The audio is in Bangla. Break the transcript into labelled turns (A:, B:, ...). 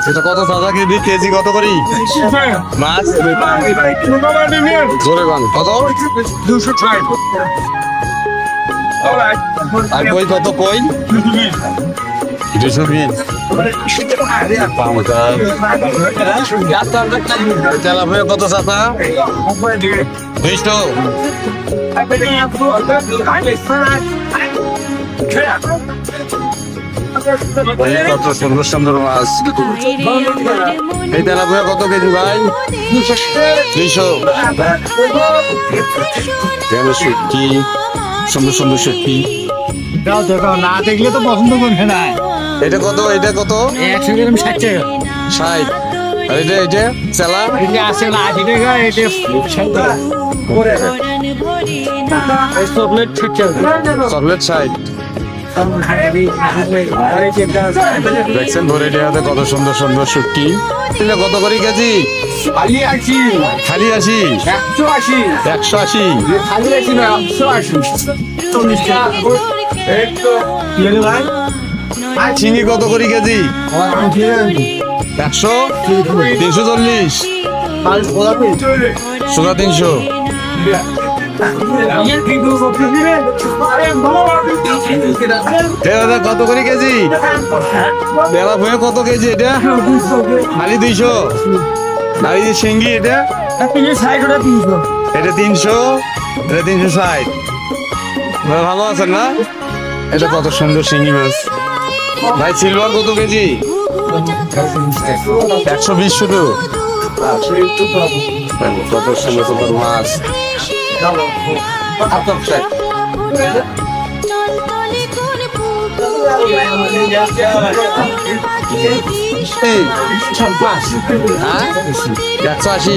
A: এটা কত দাদা কেজি কত করি মাছ জোরে গান কত 260 আর কই কত কই 220 তেলাপিয়া কত চাচা 200 কত সুন্দর সুন্দর মাছ এই তেলাপিয়া কত কেজি ভাই 200 শুটকি সুন্দর সুন্দর শুটকি
B: না দেখলে তো পছন্দ করবে না।
A: এটা কত
B: 100 গ্রাম 60 টাকা
A: 60 আর এটা চেলা
B: এটা আছে না 80 টাকা এটা 60 টাকা চকলেট
A: 60 দেখছেন ভরে দেওয়াতে কত সুন্দর সুন্দর শুটকি কত করে কেজি খালি 80 180 চিনি কত করে কেজি 100 340 সোজা 300 কত করে কেজি বেলা ভুঁয়ে কত কেজি এটা খালি 200 আর এই যে শিঙ্গি এটা 300 এটা 360 ভালো আছেন না এটা কত সুন্দর শিঙ্গি মাছ ভাই সিলভার কত কেজি 120 শুধু কত সুন্দর সুন্দর মাছ এই 180